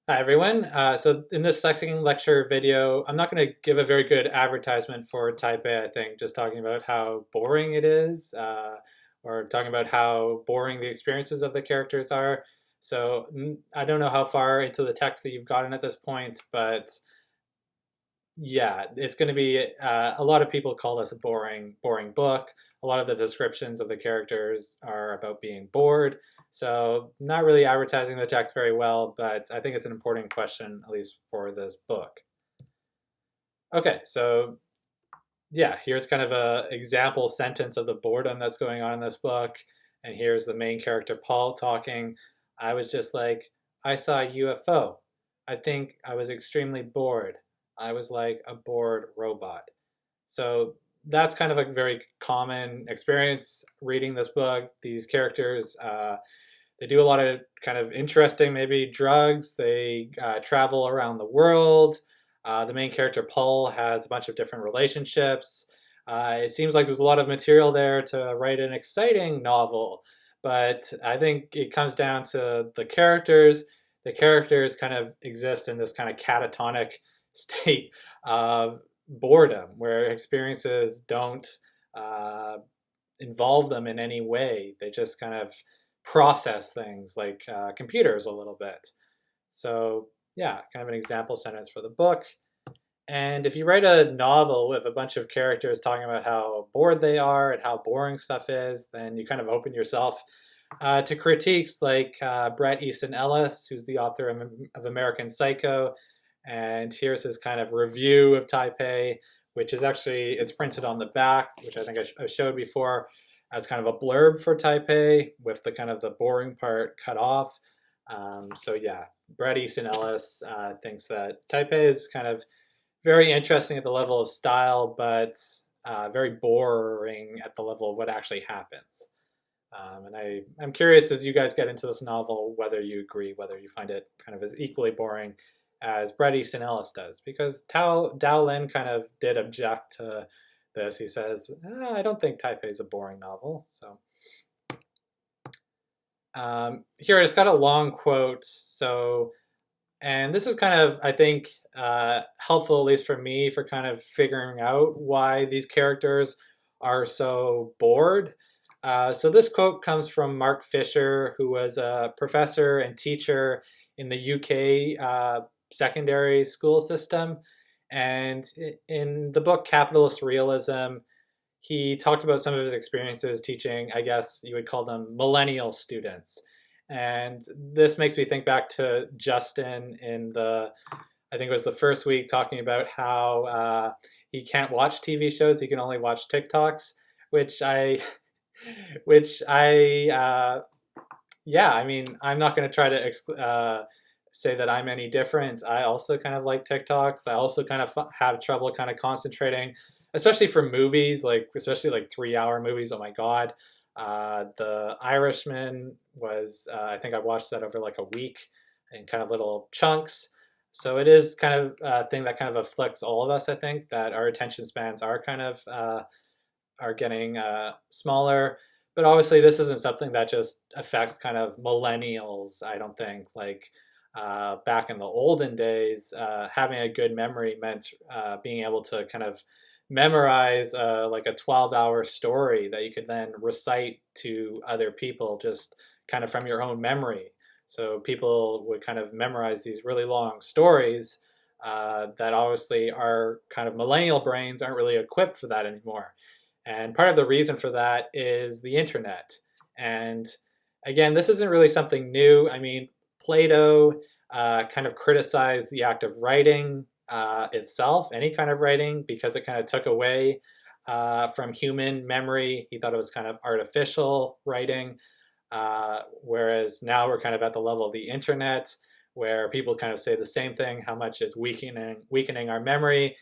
Hi everyone. So in this second lecture video, I'm not going to give a very good advertisement for Taipei, I think, just talking about how boring it is, or talking about how boring the experiences of the characters are. So I don't know how far into the text that you've gotten at this point, but yeah, it's going to be a lot of people call this a boring book. A lot of the descriptions of the characters are about being bored. So not really advertising the text very well, but I think it's an important question, at least for this book. Okay, so yeah, here's kind of a example sentence of the boredom that's going on in this book. And here's the main character, Paul, talking. I was just like, I saw a UFO. I think I was extremely bored. I was like a bored robot. So that's kind of a very common experience reading this book. These characters, they do a lot of kind of interesting, maybe drugs. They travel around the world. The main character, Paul, has a bunch of different relationships. It seems like there's a lot of material there to write an exciting novel, but I think it comes down to the characters. The characters kind of exist in this kind of catatonic state of boredom where experiences don't uh, involve them in any way. They just kind of process things like computers a little bit. So yeah, kind of an example sentence for the book. And if you write a novel with a bunch of characters talking about how bored they are and how boring stuff is, then you kind of open yourself to critiques like Bret, Easton, Ellis, who's the author of American Psycho. And here's his kind of review of Taipei, which is actually, it's printed on the back, which I think I showed before as kind of a blurb for Taipei with the kind of the boring part cut off. So yeah, Bret Easton Ellis thinks that Taipei is kind of very interesting at the level of style, but very boring at the level of what actually happens. And I'm curious as you guys get into this novel whether you agree, whether you find it kind of as equally boring as Bret Easton Ellis does, because Dao Lin kind of did object to this. He says, I don't think Taipei is a boring novel. So here I just got a long quote. So, and this was kind of, I think, helpful, at least for me, for kind of figuring out why these characters are so bored. So this quote comes from Mark Fischer, who was a professor and teacher in the UK secondary school system. And in the book Capitalist Realism, he talked about some of his experiences teaching, I guess you would call them millennial students. And this makes me think back to Justin in I think it was the first week, talking about how he can't watch TV shows, he can only watch TikToks, which I, yeah, I mean, I'm not going to try to say that I'm any different. I also kind of like TikToks. I also kind of have trouble kind of concentrating, especially for movies, like especially like 3-hour movies. Oh my God. The Irishman was, I think I watched that over like a week in kind of little chunks. So it is kind of a thing that kind of afflicts all of us, I think, that our attention spans are kind of, are getting smaller. But obviously this isn't something that just affects kind of millennials, I don't think. Like back in the olden days, having a good memory meant being able to kind of memorize like a 12-hour story that you could then recite to other people just kind of from your own memory. So people would kind of memorize these really long stories that obviously our kind of millennial brains aren't really equipped for that anymore. And part of the reason for that is the internet. And again, this isn't really something new. I mean, Plato kind of criticized the act of writing itself, any kind of writing, because it kind of took away from human memory. He thought it was kind of artificial writing, whereas now we're kind of at the level of the internet, where people kind of say the same thing, how much it's weakening our memory.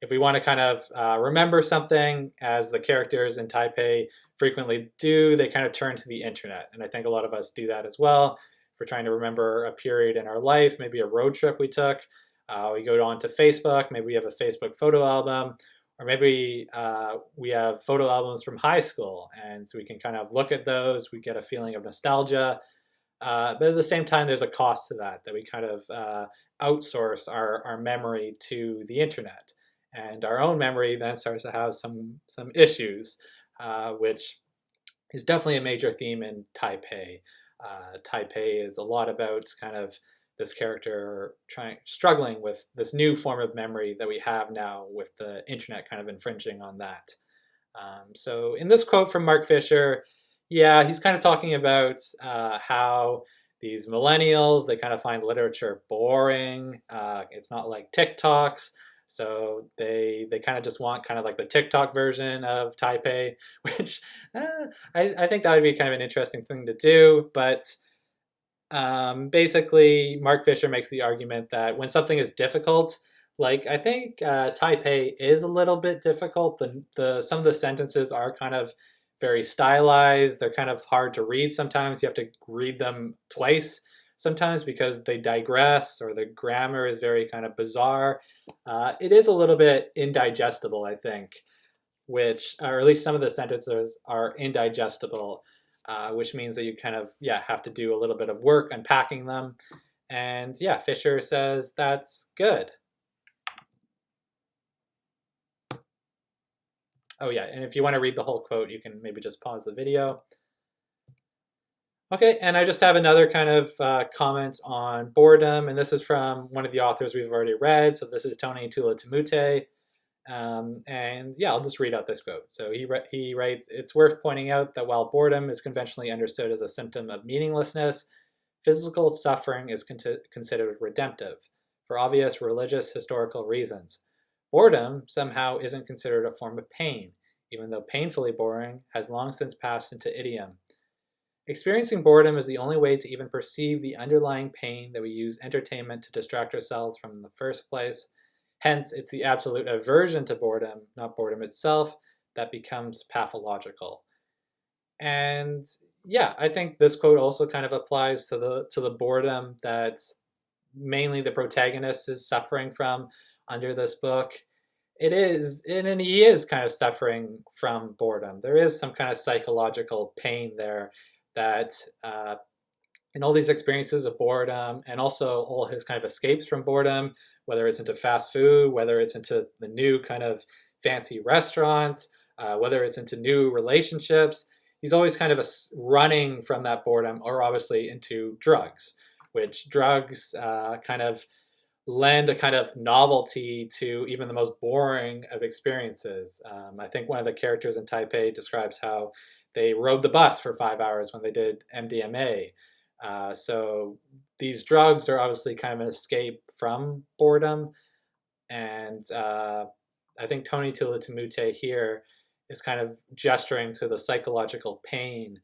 If we want to kind of remember something, as the characters in Taipei frequently do, they kind of turn to the internet. And I think a lot of us do that as well. If we're trying to remember a period in our life, maybe a road trip we took, we go on to Facebook, maybe we have a Facebook photo album, or maybe we have photo albums from high school, and so we can kind of look at those, we get a feeling of nostalgia. But at the same time, there's a cost to that we kind of outsource our memory to the internet. And our own memory then starts to have some issues, which is definitely a major theme in Taipei. Taipei is a lot about kind of this character struggling with this new form of memory that we have now, with the internet kind of infringing on that. So in this quote from Mark Fisher, yeah, he's kind of talking about how these millennials, they kind of find literature boring. It's not like TikToks. So they kind of just want kind of like the TikTok version of Taipei, which I think that would be kind of an interesting thing to do. But basically, Mark Fisher makes the argument that when something is difficult, like I think Taipei is a little bit difficult. The some of the sentences are kind of very stylized. They're kind of hard to read sometimes. You have to read them twice sometimes because they digress or the grammar is very kind of bizarre. It is a little bit indigestible, I think, which, or at least some of the sentences are indigestible, which means that you kind of, yeah, have to do a little bit of work unpacking them. And yeah, Fisher says that's good. Oh yeah, and if you want to read the whole quote, you can maybe just pause the video. Okay, and I just have another kind of comment on boredom, and this is from one of the authors we've already read. So this is Tony Tula Tamute. And yeah, I'll just read out this quote. So he writes, "It's worth pointing out that while boredom is conventionally understood as a symptom of meaninglessness, physical suffering is considered redemptive, for obvious religious historical reasons. Boredom somehow isn't considered a form of pain, even though painfully boring has long since passed into idiom. Experiencing boredom is the only way to even perceive the underlying pain that we use entertainment to distract ourselves from in the first place. Hence, it's the absolute aversion to boredom, not boredom itself, that becomes pathological." And yeah, I think this quote also kind of applies to the boredom that mainly the protagonist is suffering from under this book. It is, and he is kind of suffering from boredom. There is some kind of psychological pain there that in all these experiences of boredom, and also all his kind of escapes from boredom, whether it's into fast food, whether it's into the new kind of fancy restaurants, whether it's into new relationships, he's always kind of running from that boredom, or obviously into drugs, which drugs kind of lend a kind of novelty to even the most boring of experiences. I think one of the characters in Taipei describes how they rode the bus for 5 hours when they did MDMA. So these drugs are obviously kind of an escape from boredom. And I think Tony Tula Tamute here is kind of gesturing to the psychological pain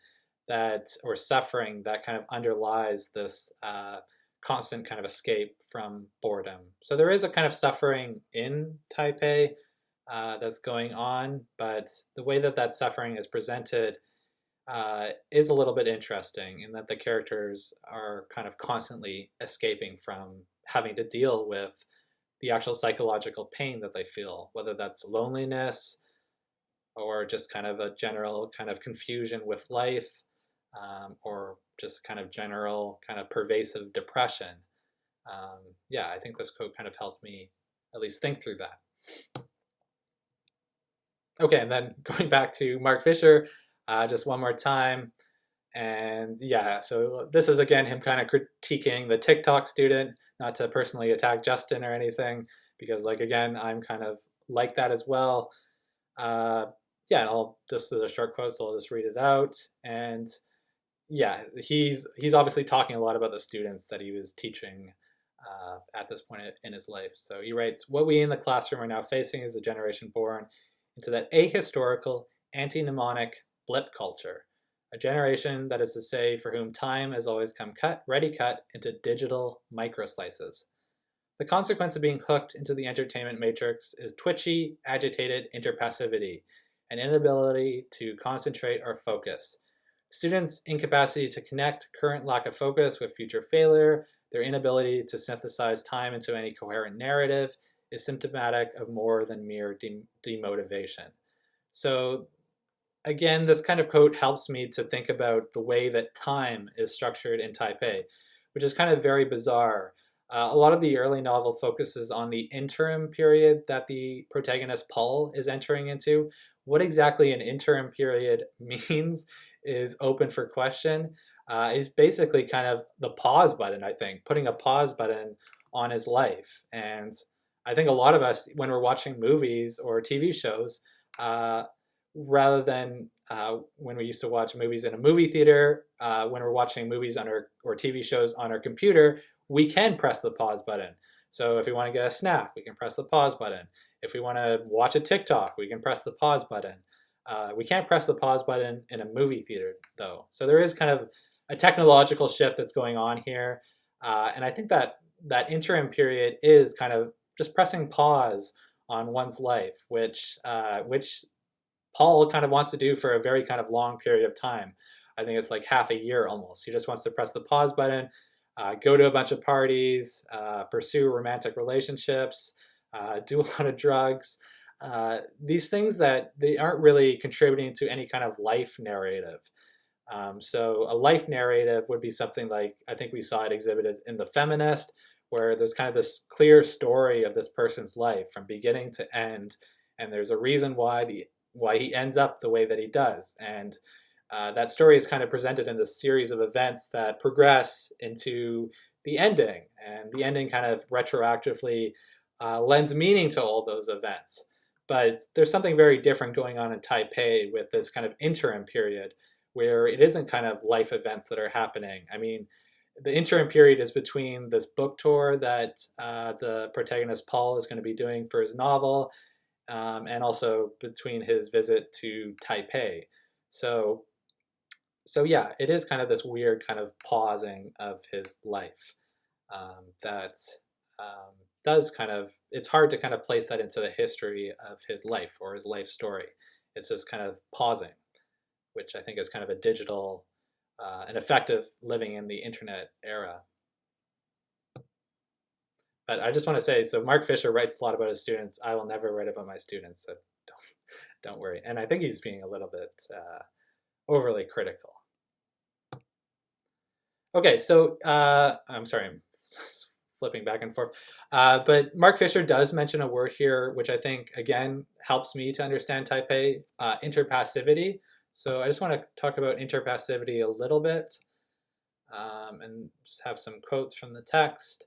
that, or suffering that kind of underlies this constant kind of escape from boredom. So there is a kind of suffering in Taipei that's going on, but the way that that suffering is presented is a little bit interesting, in that the characters are kind of constantly escaping from having to deal with the actual psychological pain that they feel, whether that's loneliness or just kind of a general kind of confusion with life, or just kind of general kind of pervasive depression. Yeah, I think this quote kind of helps me at least think through that. Okay, and then going back to Mark Fisher, just one more time. And yeah, so this is again him kind of critiquing the TikTok student, not to personally attack Justin or anything, because like again, I'm kind of like that as well. Yeah, and I'll just, as a short quote, so I'll just read it out. And yeah, he's obviously talking a lot about the students that he was teaching at this point in his life. So he writes, "What we in the classroom are now facing is a generation born into that ahistorical, anti-mnemonic blip culture. A generation, that is to say, for whom time has always come ready cut into digital microslices. The consequence of being hooked into the entertainment matrix is twitchy, agitated interpassivity, an inability to concentrate or focus. Students' incapacity to connect current lack of focus with future failure, their inability to synthesize time into any coherent narrative, is symptomatic of more than mere demotivation." So again, this kind of quote helps me to think about the way that time is structured in Taipei, which is kind of very bizarre. A lot of the early novel focuses on the interim period that the protagonist Paul is entering into. What exactly an interim period means is open for question. Is basically kind of the pause button, I think, putting a pause button on his life. And I think a lot of us, when we're watching movies or TV shows, uh, rather than when we used to watch movies in a movie theater, when we're watching movies on our or TV shows on our computer, we can press the pause button. So if we want to get a snack, we can press the pause button. If we want to watch a TikTok, we can press the pause button. We can't press the pause button in a movie theater, though. So there is kind of a technological shift that's going on here, and I think that that interim period is kind of just pressing pause on one's life, which Paul kind of wants to do for a very kind of long period of time. I think it's like half a year almost. He just wants to press the pause button, go to a bunch of parties, pursue romantic relationships, do a lot of drugs. These things that they aren't really contributing to any kind of life narrative. So a life narrative would be something like, I think we saw it exhibited in The Feminist, where there's kind of this clear story of this person's life from beginning to end, and there's a reason why he ends up the way that he does. And that story is kind of presented in this series of events that progress into the ending. And the ending kind of retroactively lends meaning to all those events. But there's something very different going on in Taipei with this kind of interim period where it isn't kind of life events that are happening. I mean, the interim period is between this book tour that the protagonist Paul is going to be doing for his novel, and also between his visit to Taipei. So, so yeah, it is kind of this weird kind of pausing of his life that does kind of, it's hard to kind of place that into the history of his life or his life story. It's just kind of pausing, which I think is kind of a digital, an effective living in the internet era. But I just want to say, so Mark Fisher writes a lot about his students. I will never write about my students, so don't worry. And I think he's being a little bit overly critical. Okay, so I'm sorry, I'm flipping back and forth. But Mark Fisher does mention a word here, which I think, again, helps me to understand Taipei, interpassivity. So I just want to talk about interpassivity a little bit and just have some quotes from the text.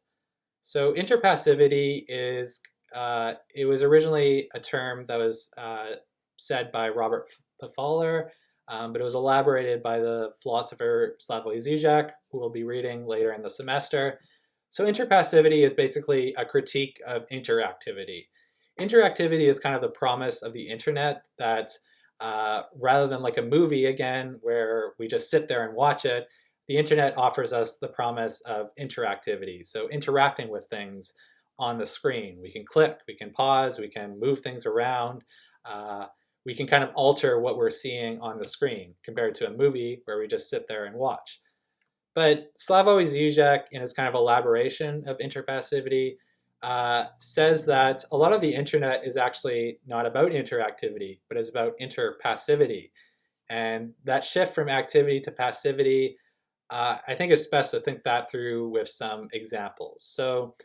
So interpassivity is, it was originally a term that was said by Robert Pfahler, but it was elaborated by the philosopher Slavoj Žižek, who we'll be reading later in the semester. So interpassivity is basically a critique of interactivity. Interactivity is kind of the promise of the internet that rather than like a movie, again, where we just sit there and watch it, the internet offers us the promise of interactivity. So interacting with things on the screen. We can click, we can pause, we can move things around. We can kind of alter what we're seeing on the screen compared to a movie where we just sit there and watch. But Slavoj Žižek, in his kind of elaboration of interpassivity, says that a lot of the internet is actually not about interactivity, but is about interpassivity. And that shift from activity to passivity, I think it's best to think that through with some examples. So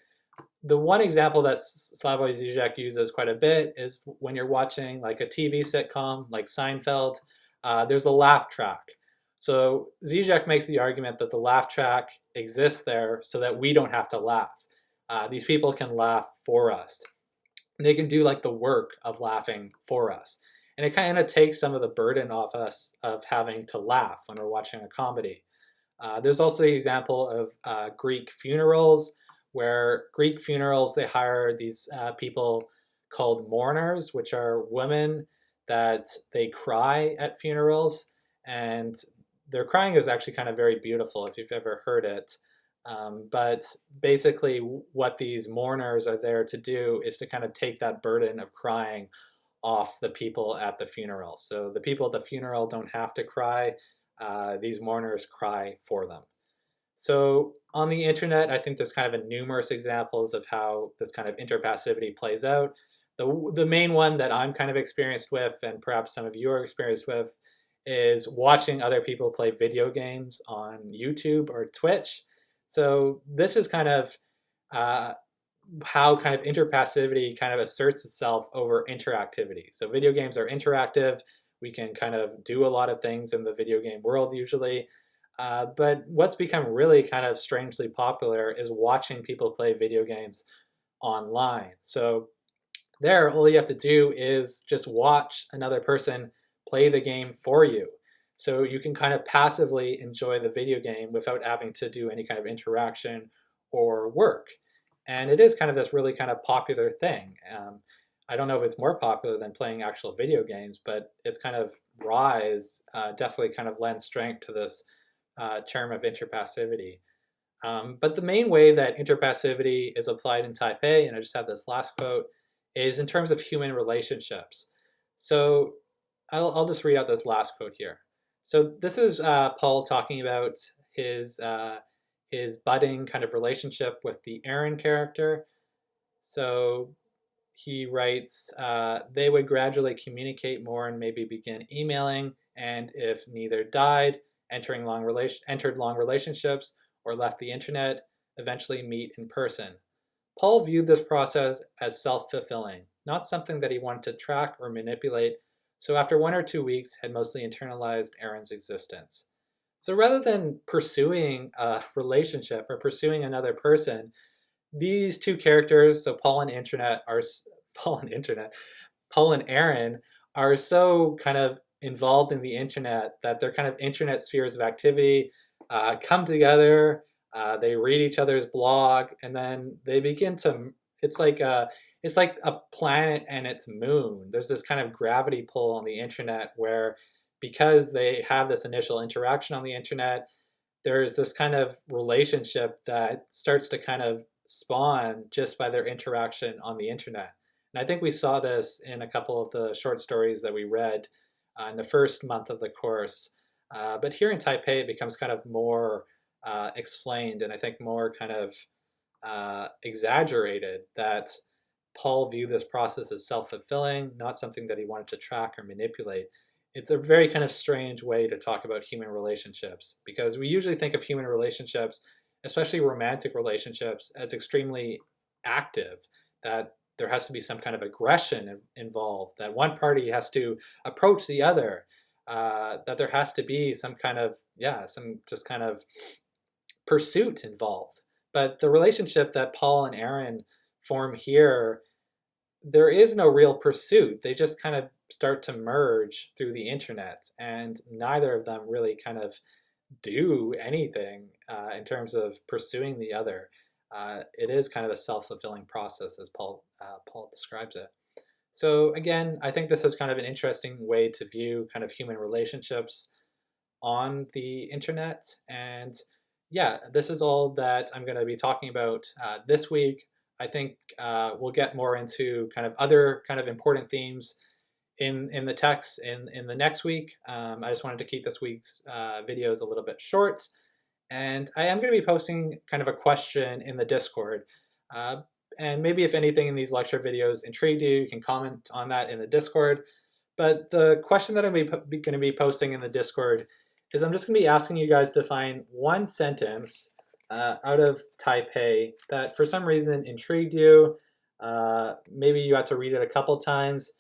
the one example that Slavoj Žižek uses quite a bit is when you're watching like a TV sitcom like Seinfeld, there's a laugh track. So Žižek makes the argument that the laugh track exists there so that we don't have to laugh. These people can laugh for us. They can do like the work of laughing for us. And it kind of takes some of the burden off us of having to laugh when we're watching a comedy. There's also the example of Greek funerals, where Greek funerals, they hire these people called mourners, which are women that they cry at funerals. And their crying is actually kind of very beautiful if you've ever heard it. But basically what these mourners are there to do is to kind of take that burden of crying off the people at the funeral. So the people at the funeral don't have to cry. These mourners cry for them. So on the internet, I think there's kind of a numerous examples of how this kind of interpassivity plays out. The main one that I'm kind of experienced with, and perhaps some of you are experienced with, is watching other people play video games on YouTube or Twitch. So this is kind of uh, how kind of interpassivity kind of asserts itself over interactivity. So video games are interactive. We can kind of do a lot of things in the video game world usually. But what's become really kind of strangely popular is watching people play video games online. So there, all you have to do is just watch another person play the game for you. So you can kind of passively enjoy the video game without having to do any kind of interaction or work. And it is kind of this really kind of popular thing. I don't know if it's more popular than playing actual video games, but its kind of rise definitely kind of lends strength to this term of interpassivity. But the main way that interpassivity is applied in Taipei, and I just have this last quote, is in terms of human relationships. So I'll just read out this last quote here. So this is Paul talking about his budding kind of relationship with the Aaron character. So he writes, they would gradually communicate more and maybe begin emailing, and if neither died, entered long relationships, or left the internet, eventually meet in person. Paul viewed this process as self-fulfilling, not something that he wanted to track or manipulate, so after 1 or 2 weeks had mostly internalized Aaron's existence. So rather than pursuing a relationship or pursuing another person, these two characters, so Paul and Aaron, are so kind of involved in the internet that their kind of internet spheres of activity come together. They read each other's blog, and then they begin to. It's like a planet and its moon. There's this kind of gravity pull on the internet where, because they have this initial interaction on the internet, there's this kind of relationship that starts to kind of spawn just by their interaction on the internet. And I think we saw this in a couple of the short stories that we read in the first month of the course. But here in Taipei, it becomes kind of more explained, and I think more kind of exaggerated, that Paul viewed this process as self-fulfilling, not something that he wanted to track or manipulate. It's a very kind of strange way to talk about human relationships, because we usually think of human relationships, especially romantic relationships, as extremely active, that there has to be some kind of aggression involved, that one party has to approach the other, that there has to be some kind of, some just kind of pursuit involved. But the relationship that Paul and Aaron form here, there is no real pursuit. They just kind of start to merge through the internet, and neither of them really kind of do anything in terms of pursuing the other. It is kind of a self-fulfilling process, as Paul describes it. So again, I think this is kind of an interesting way to view kind of human relationships on the internet. And yeah, this is all that I'm going to be talking about this week. I think we'll get more into kind of other kind of important themes in the text in the next week. I just wanted to keep this week's videos a little bit short. And I am going to be posting kind of a question in the Discord. And maybe if anything in these lecture videos intrigued you, you can comment on that in the Discord. But the question that I'm going to be posting in the Discord is, I'm just going to be asking you guys to find one sentence out of Taipei that for some reason intrigued you. Maybe you had to read it a couple times.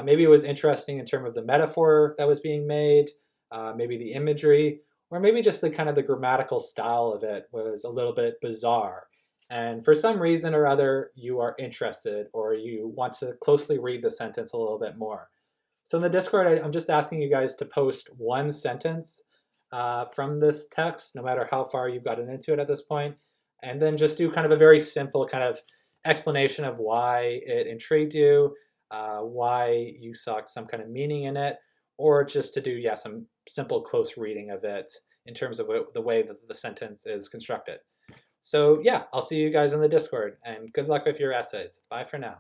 Maybe it was interesting in terms of the metaphor that was being made, maybe the imagery, or maybe just the kind of the grammatical style of it was a little bit bizarre. And for some reason or other, you are interested, or you want to closely read the sentence a little bit more. So in the Discord, I'm just asking you guys to post one sentence from this text, no matter how far you've gotten into it at this point, and then just do kind of a very simple kind of explanation of why it intrigued you, why you saw some kind of meaning in it, or just to do, some simple close reading of it in terms of the way that the sentence is constructed. So I'll see you guys in the Discord, and good luck with your essays. Bye for now.